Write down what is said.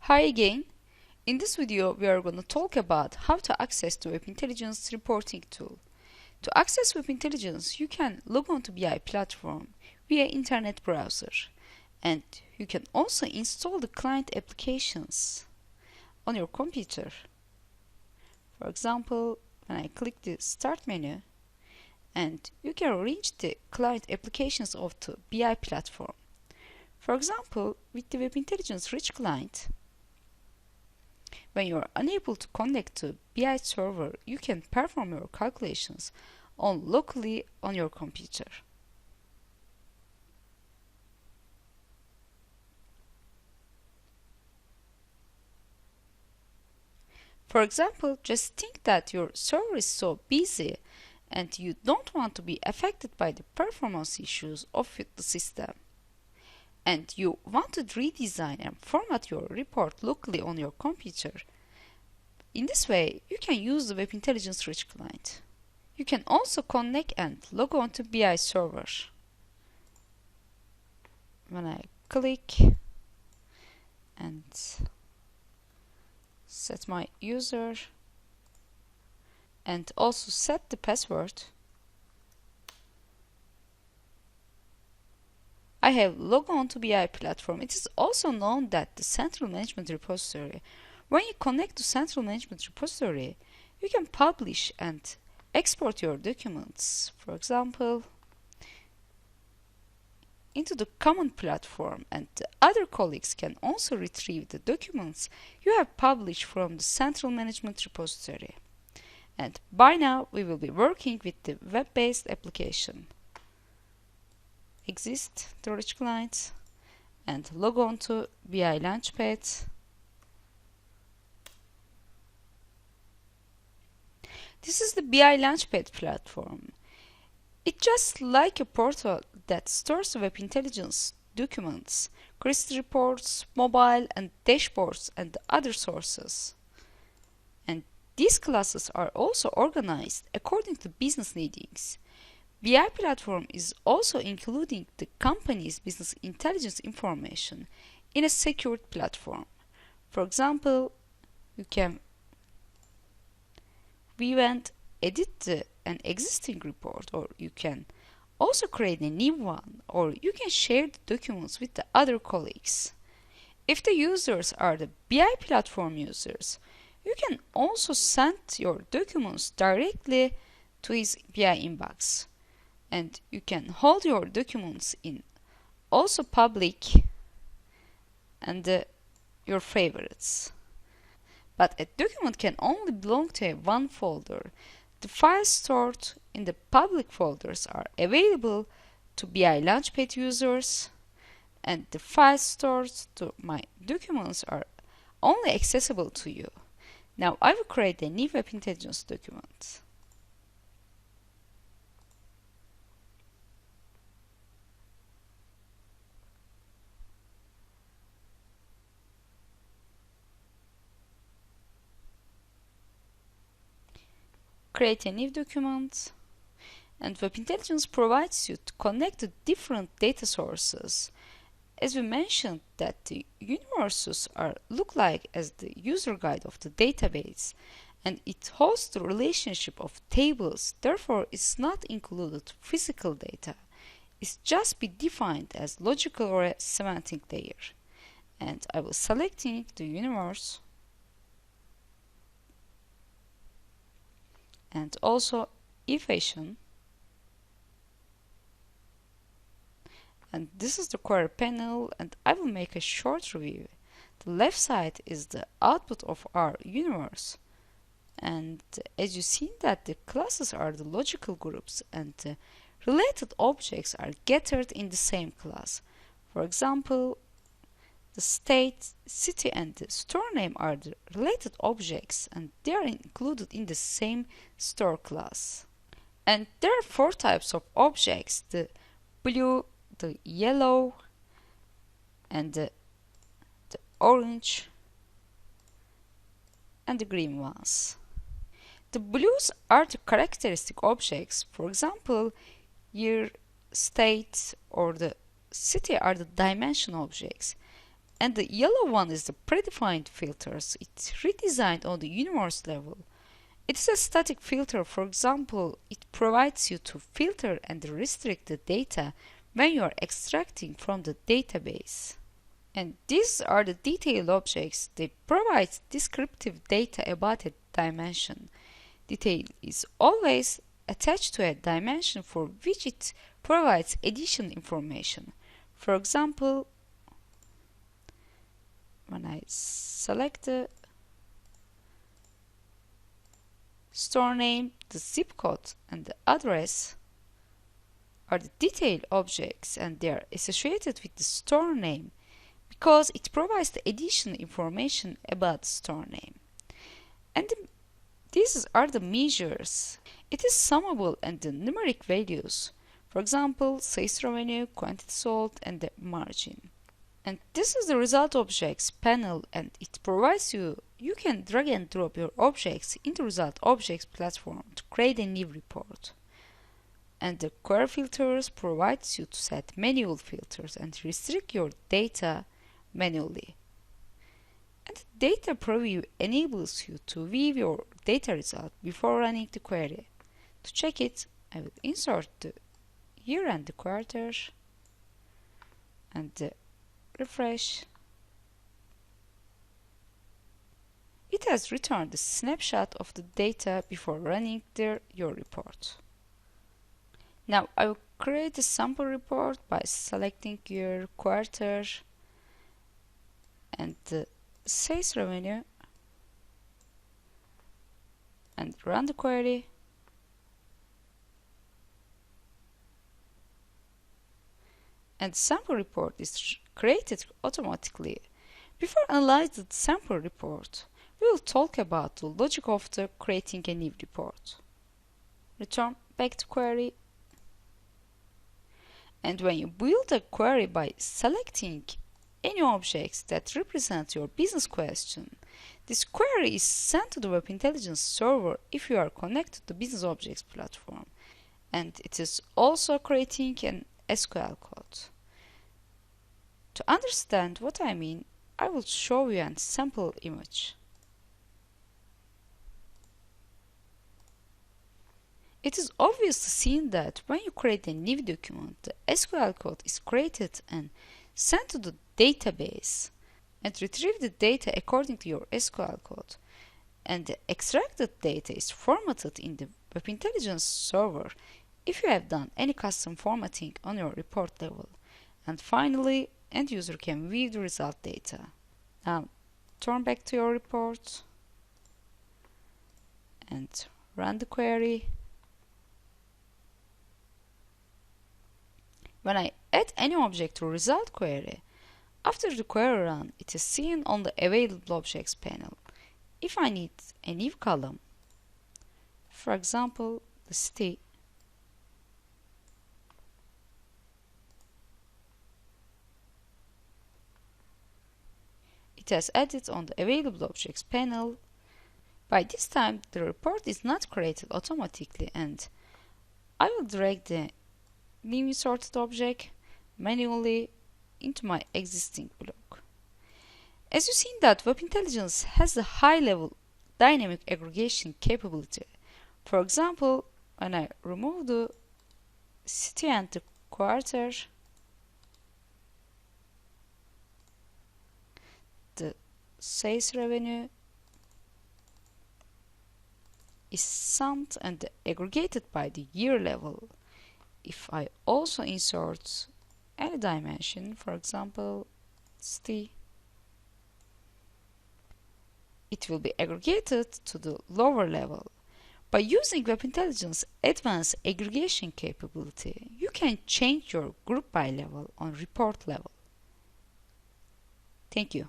Hi again. In this video, we are going to talk about how to access the Web Intelligence reporting tool. To access Web Intelligence, you can log on to BI platform via internet browser, and you can also install the client applications on your computer. For example, when I click the Start menu, and you can reach the client applications of the BI platform. For example, with the Web Intelligence Rich client, when you are unable to connect to BI server, you can perform your calculations locally on your computer. For example, just think that your server is so busy and you don't want to be affected by the performance issues of the system, and you want to redesign and format your report locally on your computer. In this way, you can use the Web Intelligence Rich client. You can also connect and log on to BI server. When I click and set my user and also set the password, I have logged on to BI platform. It is also known that the central management repository. When you connect to central management repository, you can publish and export your documents, for example, into the common platform, and the other colleagues can also retrieve the documents you have published from the central management repository. And by now, we will be working with the web-based application. Exit the Rich client and log on to BI Launchpad. This is the BI Launchpad platform. It's just like a portal that stores Web Intelligence documents, creates reports, mobile and dashboards, and other sources. And these classes are also organized according to business needs. BI platform is also including the company's business intelligence information in a secured platform. For example, you can view and edit an existing report, or you can also create a new one, or you can share the documents with the other colleagues. If the users are the BI platform users, you can also send your documents directly to his BI inbox, and you can hold your documents in also public and your favorites. But a document can only belong to one folder. The files stored in the public folders are available to BI Launchpad users, and the files stored to my documents are only accessible to you. Now I will create a new Web Intelligence document. Create a new document, and Web Intelligence provides you to connect to different data sources. As we mentioned that the universes look like as the user guide of the database, and it hosts the relationship of tables, therefore it's not included physical data. It's just be defined as logical or a semantic layer. And I will selecting the universe and also equation, and this is the query panel, and I will make a short review. The left side is the output of our universe, and as you see that the classes are the logical groups and the related objects are gathered in the same class. For example, the state, city, and the store name are the related objects, and they are included in the same store class. And there are four types of objects: the blue, the yellow, and the orange, and the green ones. The blues are the characteristic objects. For example, year, state, or the city are the dimension objects. And the yellow one is the predefined filters. It's redesigned on the universe level. It is a static filter. For example, it provides you to filter and restrict the data when you are extracting from the database. And these are the detail objects. They provide descriptive data about a dimension. Detail is always attached to a dimension for which it provides additional information. For example, when I select the store name, the zip code, and the address are the detail objects, and they are associated with the store name because it provides the additional information about the store name. And these are the measures. It is summable and the numeric values. For example, sales revenue, quantity sold, and the margin. And this is the result objects panel, and it provides you can drag and drop your objects in the result objects platform to create a new report. And the query filters provides you to set manual filters and restrict your data manually. And the data preview enables you to view your data result before running the query. To check it, I will insert the year and the quarter and refresh. It has returned a snapshot of the data before running your report. Now I will create a sample report by selecting year, quarter, and the sales revenue, and run the query. And the sample report is created automatically. Before analyzing the sample report, we will talk about the logic of creating a new report. Return back to query. And when you build a query by selecting any objects that represent your business question, this query is sent to the Web Intelligence server if you are connected to the Business Objects platform. And it is also creating an SQL code. To understand what I mean, I will show you a sample image. It is obviously seen that when you create a new document, the SQL code is created and sent to the database and retrieve the data according to your SQL code. And the extracted data is formatted in the Web Intelligence server if you have done any custom formatting on your report level. And finally, end user can view the result data. Now, turn back to your report and run the query. When I add any object to result query, after the query run, it is seen on the available objects panel. If I need a new column, for example, the city, it has added on the available objects panel. By this time, the report is not created automatically, and I will drag the new sorted object manually into my existing block. As you see that Web Intelligence has a high-level dynamic aggregation capability. For example, when I remove the city and the quarter, the sales revenue is summed and aggregated by the year level. If I also insert any dimension, for example, city, it will be aggregated to the lower level. By using Web Intelligence advanced aggregation capability, you can change your group by level on report level. Thank you.